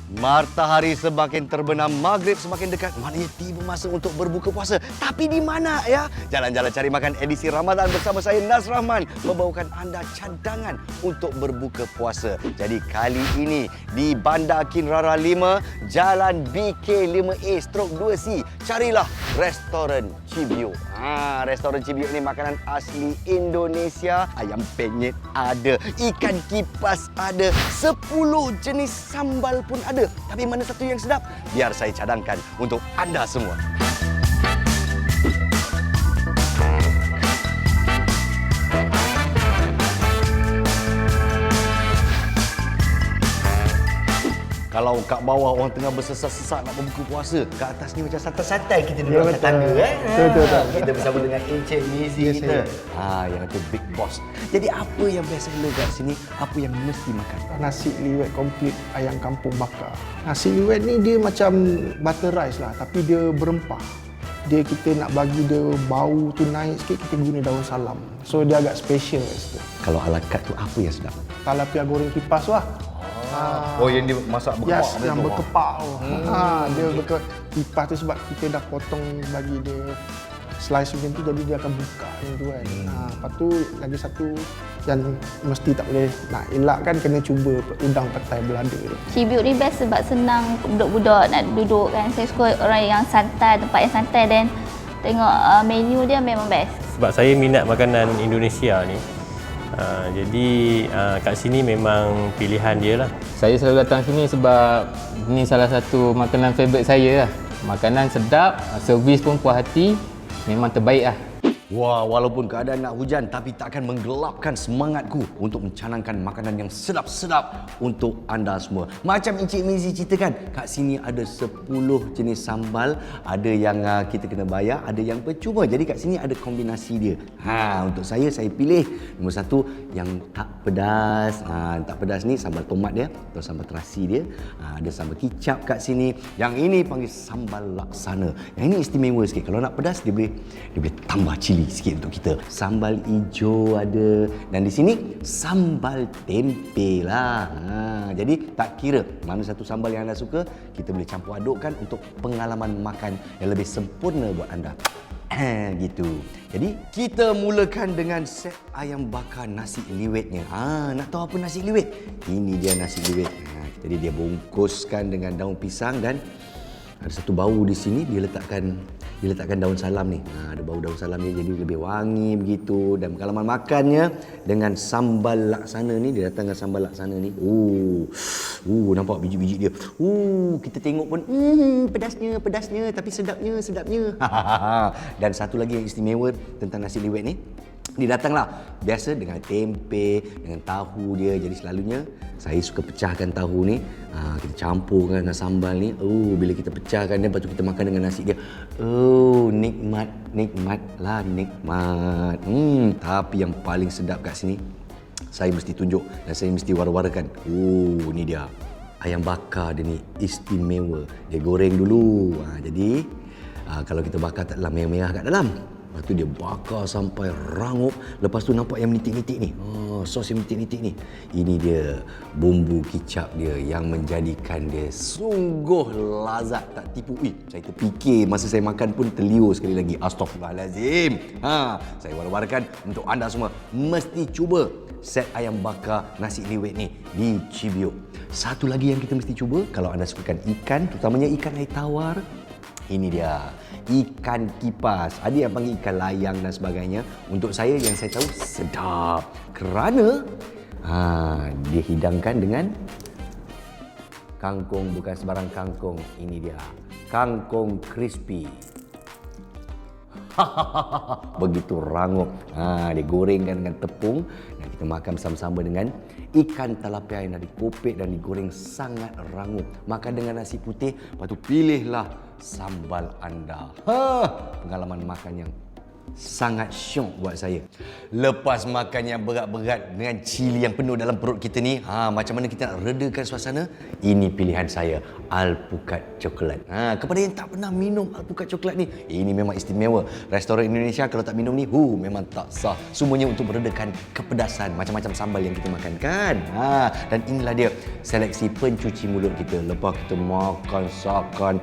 Matahari semakin terbenam, maghrib semakin dekat. Maknanya tiba masa untuk berbuka puasa. Tapi di mana ya? Jalan-jalan cari makan edisi Ramadan bersama saya Naz Rahman membawakan anda cadangan untuk berbuka puasa. Jadi kali ini di Bandar Kinrara 5, Jalan BK5A/2C. Carilah restoran Cibiuk. Restoran Cibiuk ni makanan asli Indonesia. Ayam penyet ada, ikan kipas ada, 10 jenis sambal pun ada. Tapi mana satu yang sedap? Biar saya cadangkan untuk anda semua. Kalau kat bawah orang tengah bersesak-sesak nak berbuka puasa, kat atas ni macam santai-santai kita duduk atas tangga Betul. Kita bersama dengan Encik Mizi kita. Yang itu big boss. Jadi apa yang biasa lo kat sini? Apa yang mesti makan? Nasi liwet komplit ayam kampung bakar. Nasi liwet ni dia macam butter rice lah, tapi dia berempah. Dia kita nak bagi dia bau tu naik sikit, kita guna daun salam. So dia agak special kat situ. Kalau ala kad tu apa yang sedap? Talapia goreng kipas tu lah. Oh, yang dia masak berkepak. Yes, yang berkepak tu. Dia kipas tu sebab kita dah potong bagi dia slice macam tu, jadi dia akan buka macam tu kan. Lepas tu lagi satu yang mesti tak boleh nak elakkan, kena cuba udang petai belada tu. Cibiuk ni best sebab senang budak-budak nak duduk kan. Saya suka orang yang santai, tempat yang santai, dan tengok menu dia memang best. Sebab saya minat makanan Indonesia ni. Jadi kat sini memang pilihan dia lah. Saya selalu datang sini sebab ni salah satu makanan favourite saya lah. Makanan sedap, servis pun puas hati, memang terbaik lah. Wah, walaupun keadaan nak hujan tapi takkan menggelapkan semangatku untuk mencanangkan makanan yang sedap-sedap untuk anda semua. Macam Encik Mizi ceritakan, kat sini ada 10 jenis sambal, ada yang kita kena bayar, ada yang percuma. Jadi kat sini ada kombinasi dia. Untuk saya pilih nombor 1 yang tak pedas. Tak pedas ni sambal tomat dia atau sambal terasi dia. Ada sambal kicap kat sini. Yang ini panggil sambal laksana. Yang ini istimewa sikit. Kalau nak pedas dia boleh tambah cili sikit untuk kita. Sambal hijau ada, dan di sini sambal tempe lah. Jadi tak kira mana satu sambal yang anda suka, kita boleh campur adukkan untuk pengalaman makan yang lebih sempurna buat anda. Gitu. Jadi kita mulakan dengan set ayam bakar nasi liwetnya. Nak tahu apa nasi liwet? Ini dia nasi liwet. Jadi dia bungkuskan dengan daun pisang, dan ada satu bau di sini, dia letakkan daun salam ni. Ada bau daun salam ni, jadi lebih wangi begitu. Dan pengalaman makannya dengan sambal laksana ni, dia datang dengan sambal laksana ni. Nampak biji-biji dia. Kita tengok pun pedasnya, tapi sedapnya. Dan satu lagi yang istimewa tentang nasi liwet ni, dia datanglah biasa dengan tempe, dengan tahu dia. Jadi selalunya saya suka pecahkan tahu ni, kita campurkan dengan sambal ni. Bila kita pecahkan dia, lepas tu kita makan dengan nasi dia. Nikmat. Tapi yang paling sedap kat sini, saya mesti tunjuk dan saya mesti war-warkan. Ni dia. Ayam bakar dia ni istimewa. Dia goreng dulu. Jadi kalau kita bakar taklah merah-merah kat dalam. Lepas tu dia bakar sampai rangup. Lepas tu nampak yang menitik-nitik ni. Sos yang menitik-nitik ni. Ini dia bumbu kicap dia yang menjadikan dia sungguh lazat, tak tipu. Saya terfikir masa saya makan pun terliur sekali lagi. Astaghfirullahalazim. Saya war-warkan untuk anda semua. Mesti cuba set ayam bakar nasi liwet ni di Cibiuk. Satu lagi yang kita mesti cuba, kalau anda sukakan ikan, terutamanya ikan air tawar, ini dia, ikan kipas. Ada yang panggil ikan layang dan sebagainya. Untuk saya, yang saya tahu sedap kerana dia hidangkan dengan kangkung, bukan sebarang kangkung. Ini dia, kangkung crispy. Begitu rangup. Dia gorengkan dengan tepung dan kita makan bersama-sama dengan ikan talapia yang dah dikopek dan digoreng sangat rangup. Makan dengan nasi putih, lepas tu pilihlah sambal anda. Pengalaman makan yang sangat syok buat saya. Lepas makan yang berat-berat dengan cili yang penuh dalam perut kita ni, macam mana kita nak redakan suasana? Ini pilihan saya, alpukat coklat. Kepada yang tak pernah minum alpukat coklat ni, ini memang istimewa. Restoran Indonesia kalau tak minum ni, memang tak sah. Semuanya untuk meredakan kepedasan macam-macam sambal yang kita makan kan. Dan inilah dia seleksi pencuci mulut kita. Lepas kita makan sakan,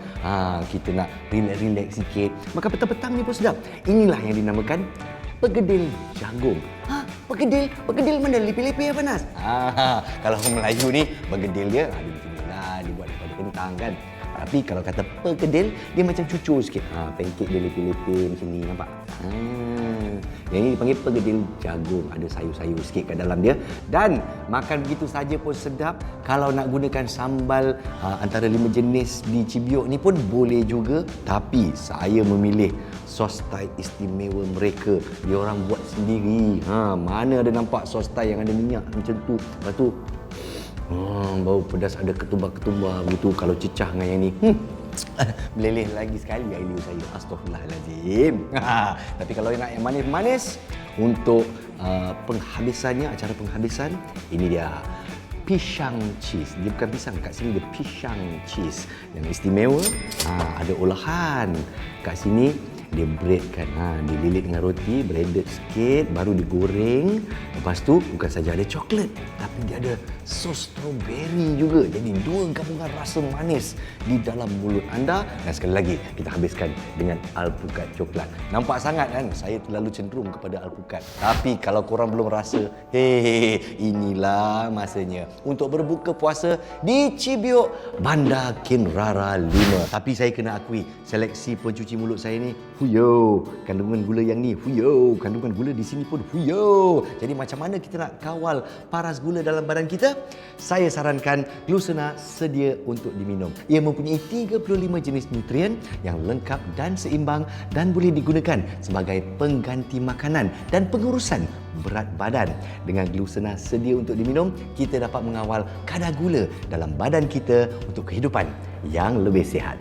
kita nak relax sikit. Maka petang-petang ni pun sedap. Inilah yang dinamakan pergedil jagung. Pergedil mana? Lepi-lepi apa Nas? Kalau orang Melayu ni, pergedil dia ada macam ni lah, dibuat daripada kentang kan. Tapi kalau kata pergedil, dia macam cucur sikit. Pancake dia lepi-lepi macam ni, nampak? Yang ini dipanggil pergedil jagung. Ada sayur-sayur sikit kat dalam dia. Dan makan begitu saja pun sedap. Kalau nak gunakan sambal antara 5 jenis di Cibiuk ni pun boleh juga. Tapi saya memilih sos Thai istimewa mereka. Dia orang buat sendiri. Mana ada nampak sos Thai yang ada minyak macam tu. Lepas tu bau pedas, ada ketumbar-ketumbar begitu. Kalau cecah dengan yang ni, meleleh lagi sekali air liur saya. Astaghfirullahaladzim. Tapi kalau nak yang manis-manis untuk penghabisannya, acara penghabisan, ini dia pisang cheese. Dia bukan pisang, kat sini dia pisang cheese. Yang istimewa, ada olahan. Kat sini dia breadkan, dililit dengan roti, breaded sikit, baru digoreng. Lepas tu bukan saja ada coklat, tapi dia ada sos strawberry juga. Jadi dua gabungan rasa manis di dalam mulut anda. Dan sekali lagi kita habiskan dengan alpukat coklat. Nampak sangat kan, saya terlalu cenderung kepada alpukat. Tapi kalau korang belum rasa, inilah masanya untuk berbuka puasa di Cibiuk, Bandar Ken Rara 5. Tapi saya kena akui, seleksi pencuci mulut saya ni, kandungan gula yang ni, kandungan gula di sini pun, Jadi macam mana kita nak kawal paras gula dalam badan kita? Saya sarankan Glucena sedia untuk diminum. Ia mempunyai 35 jenis nutrien yang lengkap dan seimbang dan boleh digunakan sebagai pengganti makanan dan pengurusan berat badan. Dengan Glucena sedia untuk diminum, kita dapat mengawal kadar gula dalam badan kita untuk kehidupan yang lebih sihat.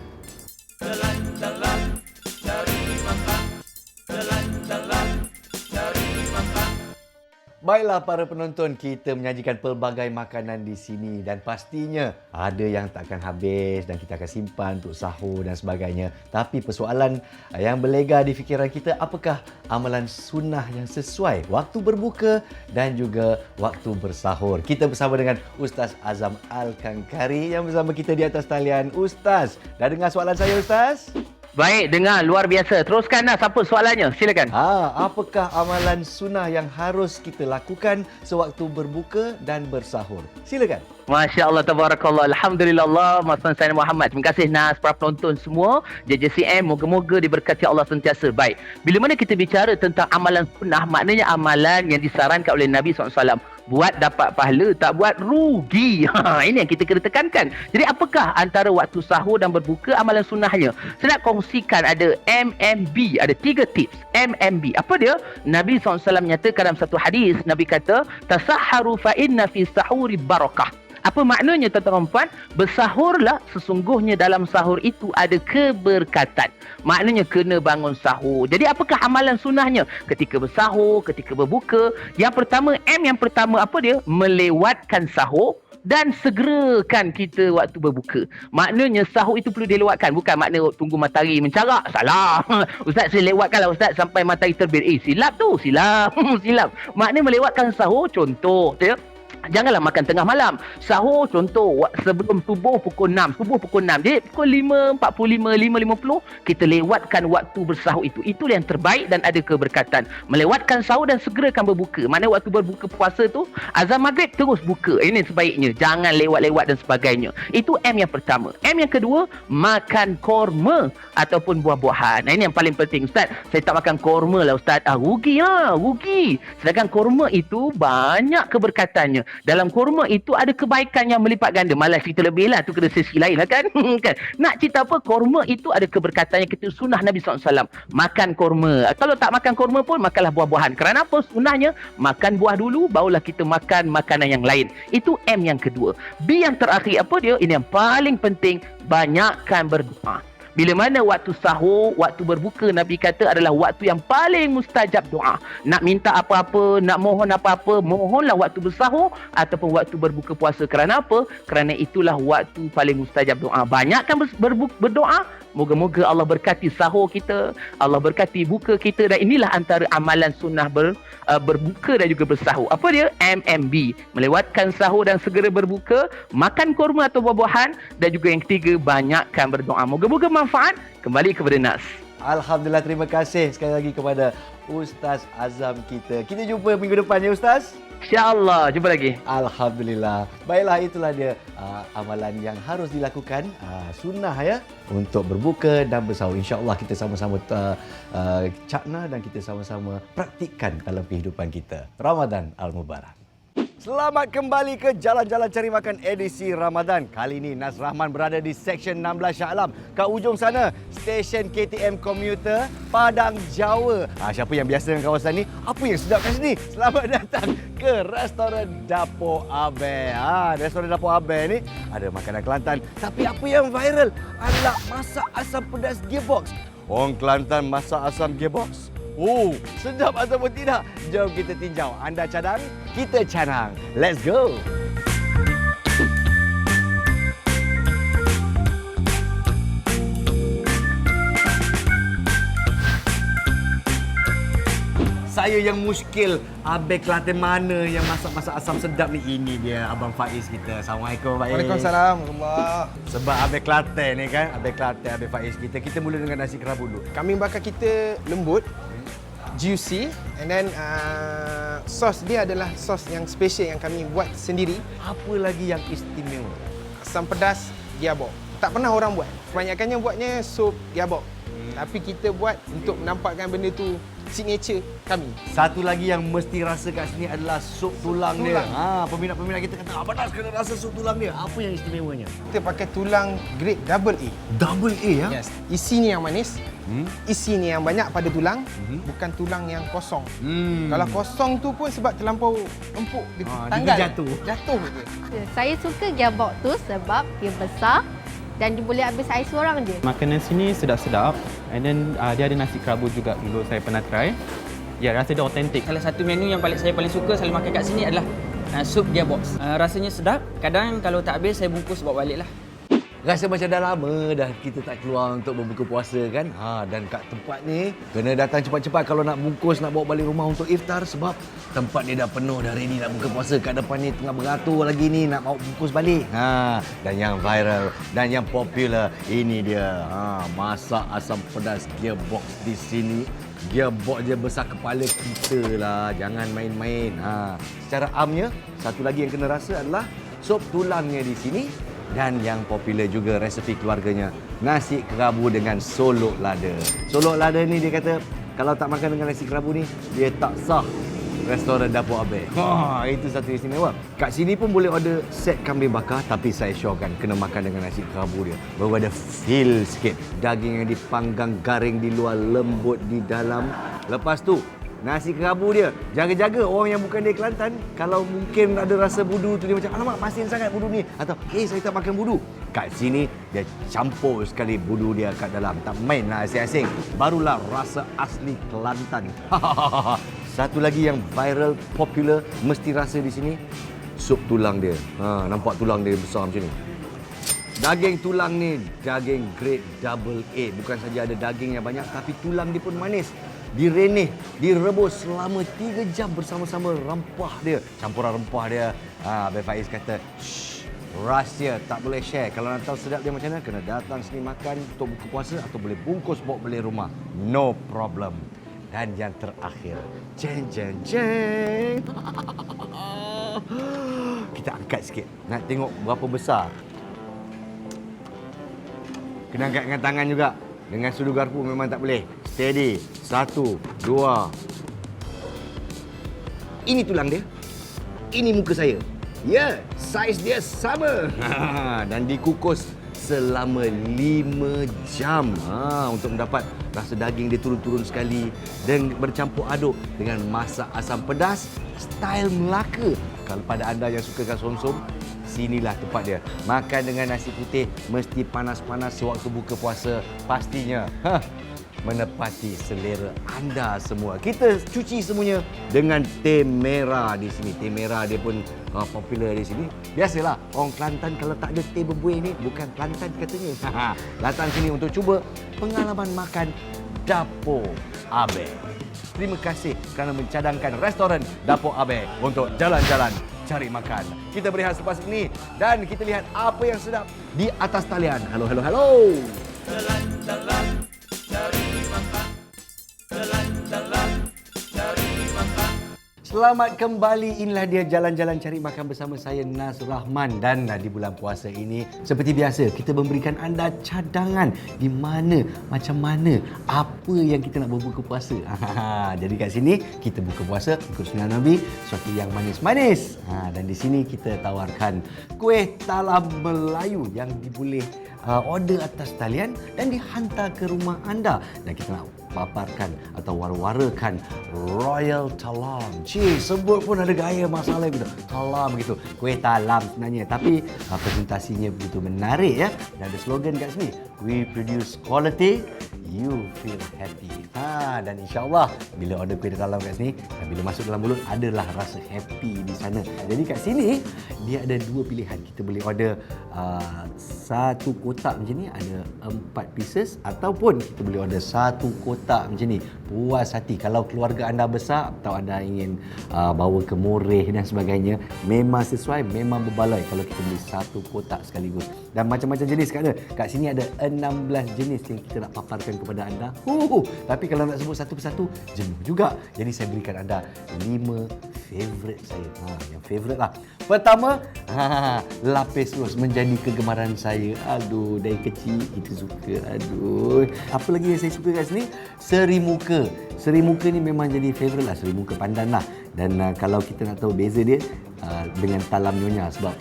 Baiklah para penonton, kita menyajikan pelbagai makanan di sini dan pastinya ada yang takkan habis dan kita akan simpan untuk sahur dan sebagainya. Tapi persoalan yang berlega di fikiran kita, apakah amalan sunnah yang sesuai waktu berbuka dan juga waktu bersahur? Kita bersama dengan Ustaz Azam Al-Kankari yang bersama kita di atas talian. Ustaz, dah dengar soalan saya Ustaz? Baik, dengar. Luar biasa. Teruskan Nas, apa soalannya? Silakan. Apakah amalan sunnah yang harus kita lakukan sewaktu berbuka dan bersahur? Silakan. Masya Allah, tabarakallah. Alhamdulillah, Allahumma salli ala Muhammad. Terima kasih Nas, para penonton semua. JJCM, moga-moga diberkati Allah sentiasa. Baik, bila mana kita bicara tentang amalan sunnah, maknanya amalan yang disarankan oleh Nabi SAW. Buat dapat pahala, tak buat rugi. Ini yang kita kena tekankan. Jadi apakah antara waktu sahur dan berbuka amalan sunnahnya? Saya nak kongsikan ada MMB, ada 3 tips. MMB, apa dia? Nabi SAW menyatakan dalam satu hadis, Nabi kata, tasahharu fa inna fi sahuri barakah. Apa maknanya tuan-tuan dan puan? Bersahurlah, sesungguhnya dalam sahur itu ada keberkatan. Maknanya kena bangun sahur. Jadi apakah amalan sunnahnya? Ketika bersahur, ketika berbuka. Yang pertama, yang pertama apa dia? Melewatkan sahur dan segerakan kita waktu berbuka. Maknanya sahur itu perlu dilewatkan. Bukan makna tunggu matahari mencarak. Salah. Ustaz, saya lewatkanlah Ustaz sampai matahari terbit. Silap tu. Silap. Silap. Maknanya melewatkan sahur, contoh. Janganlah makan tengah malam. Sahur contoh sebelum subuh pukul 6. Subuh pukul 6. Jadi pukul 5.45, 5.50 kita lewatkan waktu bersahur itu. Itulah yang terbaik dan ada keberkatan. Melewatkan sahur dan segerakan berbuka. Mana waktu berbuka puasa tu azan maghrib terus buka. Ini sebaiknya. Jangan lewat-lewat dan sebagainya. Itu M yang pertama. M yang kedua, makan korma ataupun buah-buahan. Nah, ini yang paling penting. Ustaz, saya tak makan korma lah Ustaz. Rugi lah. Rugi. Sedangkan korma itu banyak keberkatannya. Dalam kurma itu ada kebaikan yang melipat ganda. Malas cerita lebih lah. Tu kena sesi lain lah kan. Kan? Nak cerita apa? Kurma itu ada keberkatan yang kita sunnah Nabi SAW. Makan kurma. Kalau tak makan kurma pun, makanlah buah-buahan. Kerana apa sunnahnya? Makan buah dulu, barulah kita makan makanan yang lain. Itu M yang kedua. B yang terakhir apa dia? Ini yang paling penting. Banyakkan berdoa. Bila mana waktu sahur, waktu berbuka, Nabi kata adalah waktu yang paling mustajab doa. Nak minta apa-apa, nak mohon apa-apa, mohonlah waktu bersahur ataupun waktu berbuka puasa. Kerana apa? Kerana itulah waktu paling mustajab doa. Banyakkan berdoa. Moga-moga Allah berkati sahur kita, Allah berkati buka kita, dan inilah antara amalan sunnah berbuka dan juga bersahur. Apa dia? MMB. Melewatkan sahur dan segera berbuka, makan kurma atau buah-buahan, dan juga yang ketiga, banyakkan berdoa. Moga-moga manfaat. Kembali kepada Nas. Alhamdulillah, terima kasih sekali lagi kepada Ustaz Azam kita. Kita jumpa minggu depan ya Ustaz. InsyaAllah. Jumpa lagi. Alhamdulillah. Baiklah, itulah dia amalan yang harus dilakukan, sunnah ya, untuk berbuka dan bersahur. InsyaAllah kita sama-sama cakna dan kita sama-sama praktikkan dalam kehidupan kita. Ramadan Al-Mubarak. Selamat kembali ke Jalan-Jalan Cari Makan edisi Ramadan. Kali ini Nas Rahman berada di Seksyen 16 Shah Alam. Kat ujung sana, stesen KTM komuter Padang Jawa. Siapa yang biasa dengan kawasan ni? Apa yang sedap kat sini? Selamat datang ke Restoran Dapur Abel. Restoran Dapur Abel ni ada makanan Kelantan. Tapi apa yang viral adalah masak asam pedas gearbox. Orang Kelantan masak asam gearbox. Oh, sedap ataupun tidak? Jom kita tinjau. Anda cadang, kita canang. Let's go! Saya yang muskil, Abang Kelantan mana yang masak-masak asam sedap ni? Ini dia Abang Faiz kita. Assalamualaikum Faiz. Waalaikumsalam warahmatullahi. Sebab Abang Kelantan ni kan, Abang Kelantan, Abang Faiz kita mula dengan nasi kerabu dulu. Kambing bakar kita lembut, juicy, and then sos dia adalah sos yang special yang kami buat sendiri. Apa lagi yang istimewa? Asam pedas gearbox. Tak pernah orang buat. Kebanyakannya buatnya sup gearbox. Tapi kita buat untuk menampakkan benda tu signature kami. Satu lagi yang mesti rasa kat sini adalah sup tulang dia. Peminat-peminat kita kata, Nas kena rasa sup tulang dia. Apa yang istimewanya? Kita pakai tulang grade double A. Double A ya? Yes. Isi ni yang manis. Isi ni yang banyak pada tulang, bukan tulang yang kosong. Kalau kosong tu pun sebab terlampau empuk, dia tanggal. Dia Jatuh je. Saya suka gearbox tu sebab dia besar dan dia boleh habis saya seorang je. Makanan sini sedap-sedap, and then dia ada nasi kerabu juga, dulu saya pernah try. Ya, rasa dia autentik. Salah satu menu yang saya paling suka selalu makan kat sini adalah sup gearbox. Rasanya sedap. Kadang kalau tak habis saya bungkus bawa balik lah. Rasa macam dah lama dah kita tak keluar untuk berbuka puasa kan. Dan kat tempat ni kena datang cepat-cepat kalau nak bungkus, nak bawa balik rumah untuk iftar, sebab tempat ni dah penuh, dah ready nak buka puasa. Kat depan ni tengah beratur lagi ni nak bawa bungkus balik. Dan yang viral dan yang popular ini dia. Masak asam pedas gearbox di sini. Gearbox je besar kepala kita lah. Jangan main-main. Secara amnya, satu lagi yang kena rasa adalah sup tulangnya di sini. Dan yang popular juga resepi keluarganya, nasi kerabu dengan solok lada. Solok lada ni dia kata kalau tak makan dengan nasi kerabu ni, dia tak sah Restoran Dapur Abel. Itu satu istimewa. Kat sini pun boleh order set kambing bakar, tapi saya syorkan kena makan dengan nasi kerabu dia. Baru ada feel sikit. Daging yang dipanggang garing di luar, lembut di dalam. Lepas tu nasi kerabu dia, jaga-jaga orang yang bukan dari Kelantan, kalau mungkin ada rasa budu tu dia macam, alamak masin sangat budu ni, atau saya tak makan budu. Kat sini dia campur sekali budu dia kat dalam. Tak main lah asing-asing. Barulah rasa asli Kelantan. Satu lagi yang viral, popular, mesti rasa di sini, sup tulang dia. Nampak tulang dia besar macam ni. Daging tulang ni daging grade double A. Bukan saja ada daging yang banyak, tapi tulang dia pun manis. Direnih, direbus selama 3 jam bersama-sama rempah dia. Campuran rempah dia. Abang Faiz kata, rahsia tak boleh share. Kalau nak tahu sedap dia macam mana, kena datang sini makan untuk buka puasa atau boleh bungkus bawa balik rumah. No problem. Dan yang terakhir, jeng jeng jeng. Kita angkat sikit. Nak tengok berapa besar. Kena angkat dengan tangan juga. Dengan sudu garpu memang tak boleh. Steady. 1, 2. Ini tulang dia. Ini muka saya. Ya, saiz dia sama. Dan dikukus selama 5 jam. Untuk mendapat rasa daging dia turun-turun sekali. Dan bercampur aduk dengan masak asam pedas style Melaka. Kalau pada anda yang sukakan som-som, sinilah tempat dia. Makan dengan nasi putih mesti panas-panas sewaktu buka puasa pastinya. Menepati selera anda semua. Kita cuci semuanya dengan teh merah di sini. Teh merah dia pun popular di sini. Biasalah orang Kelantan kalau tak ada teh berbuih ni bukan Kelantan katanya. Datang sini untuk cuba pengalaman makan Dapur Abel. Terima kasih kerana mencadangkan restoran Dapur Abel untuk jalan-jalan cari makan. Kita berehat selepas ini dan kita lihat apa yang sedap di atas talian. Hello, hello, hello. Jalan-jalan cari makan. Jalan-jalan cari makan. Selamat kembali. Inilah dia jalan-jalan cari makan bersama saya Nas Rahman, dan di bulan puasa ini seperti biasa kita memberikan anda cadangan di mana, macam mana, apa yang kita nak berbuka puasa. Jadi kat sini kita buka puasa ikut sunnah Nabi, sesuatu yang manis-manis. Dan di sini kita tawarkan kuih talam Melayu yang boleh order atas talian dan dihantar ke rumah anda, dan kita nak paparkan atau war-warakan Royal Talam. Sebut pun ada gaya masalah gitu. Talam gitu. Kuih talam sebenarnya, tapi presentasinya begitu menarik ya. Dan ada slogan kat sini, we produce quality, you feel happy. Dan insya-Allah bila order kuih talam kat sini, bila masuk dalam mulut adalah rasa happy di sana. Jadi kat sini dia ada dua pilihan. Kita boleh order satu kotak macam ni, ada 4 pieces, ataupun kita boleh order satu kotak macam ni. Puas hati. Kalau keluarga anda besar atau anda ingin bawa ke Moreh dan sebagainya, memang sesuai, memang berbaloi kalau kita beli satu kotak sekaligus. Dan macam-macam jenis kat ada. Kat sini ada 16 jenis yang kita nak paparkan kepada anda. Tapi kalau nak sebut satu persatu, jenuh juga. Jadi saya berikan anda 5 favourite saya. Yang favourite lah. Pertama, lapis rose menjadi kegemaran saya. Aduh, dari kecil kita suka. Aduh. Apa lagi yang saya suka kat sini? Seri muka. Seri muka ni memang jadi favourite lah. Seri muka pandan lah. Dan kalau kita nak tahu beza dia dengan talam nyonya, sebab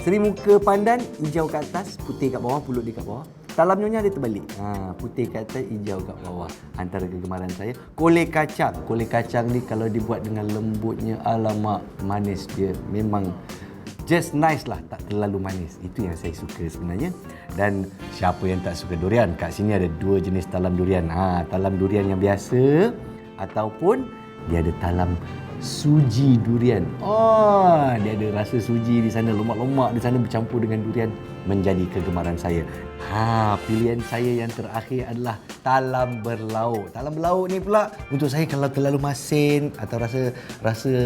seri muka pandan hijau kat atas, putih kat bawah, pulut dia kat bawah. Talam nyonya dia terbalik. Putih kat atas, hijau kat bawah. Antara kegemaran saya. Kolej kacang. Kolej kacang ni kalau dibuat dengan lembutnya, alamak, manis dia. Memang just nice lah, tak terlalu manis. Itu yang saya suka sebenarnya. Dan siapa yang tak suka durian? Kat sini ada 2 jenis talam durian. Talam durian yang biasa ataupun dia ada talam suji durian. Dia ada rasa suji di sana, lemak-lemak di sana bercampur dengan durian, menjadi kegemaran saya. Pilihan saya yang terakhir adalah talam berlauk. Talam berlauk ni pula untuk saya kalau terlalu masin atau rasa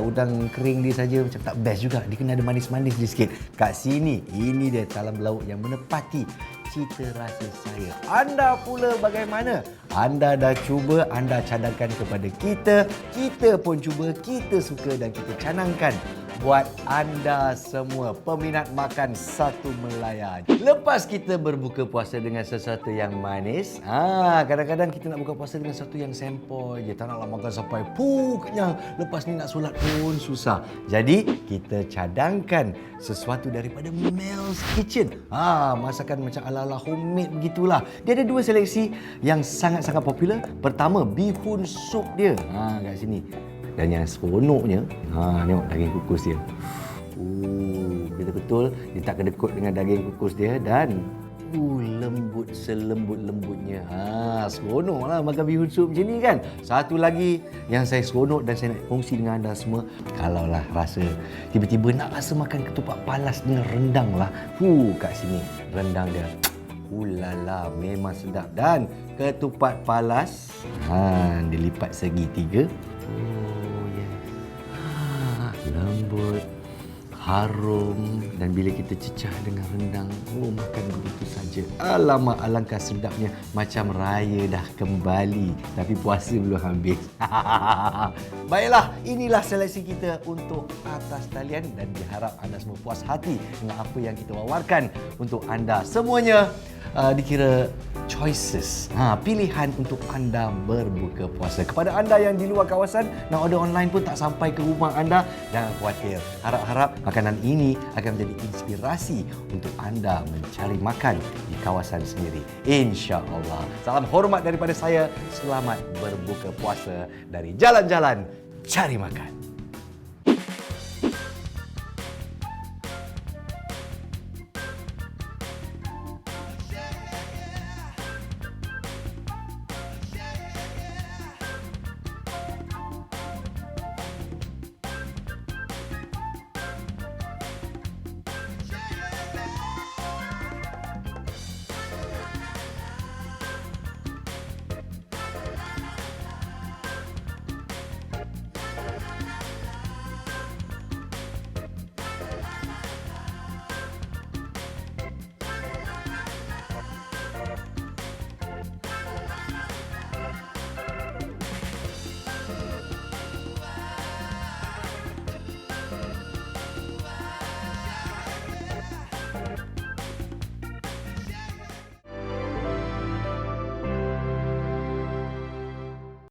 udang kering dia saja macam tak best juga. Dia kena ada manis-manis dia sikit. Kat sini ini dia talam berlauk yang menepati cita rasa saya. Anda pula bagaimana? Anda dah cuba, anda cadangkan kepada kita. Kita pun cuba, kita suka dan kita canangkan buat anda semua peminat makan satu Melaya. Lepas kita berbuka puasa dengan sesuatu yang manis, kadang-kadang kita nak buka puasa dengan sesuatu yang sempoi je. Tak naklah makan sampai kenyang. Lepas ni nak solat pun susah. Jadi kita cadangkan sesuatu daripada Mel's Kitchen. Masakan macam ala-ala homemade begitulah. Dia ada 2 seleksi yang sangat-sangat popular. Pertama, bihun sup dia. Kat sini. Dan yang seronoknya, tengok daging kukus dia. Betul-betul dia tak kedekut dengan daging kukus dia, dan lembut selembut-lembutnya. Seronok lah makan bihun sup macam ni kan. Satu lagi yang saya seronok dan saya nak kongsi dengan anda semua, kalaulah rasa tiba-tiba nak rasa makan ketupat palas dengan rendang lah. Kat sini rendang dia. Ulala, memang sedap. Dan ketupat palas dilipat segi 3. Lembut, harum, dan bila kita cecah dengan rendang, makan begitu saja. Alamak, alangkah sedapnya, macam raya dah kembali tapi puasa belum habis. Baiklah, inilah seleksi kita untuk atas talian, dan diharap anda semua puas hati dengan apa yang kita wawarkan untuk anda semuanya. Dikira choices, pilihan untuk anda berbuka puasa. Kepada anda yang di luar kawasan, nak order online pun tak sampai ke rumah anda, jangan khawatir. Harap-harap makanan ini akan menjadi inspirasi untuk anda mencari makan di kawasan sendiri. InsyaAllah. Salam hormat daripada saya. Selamat berbuka puasa dari jalan-jalan cari makan.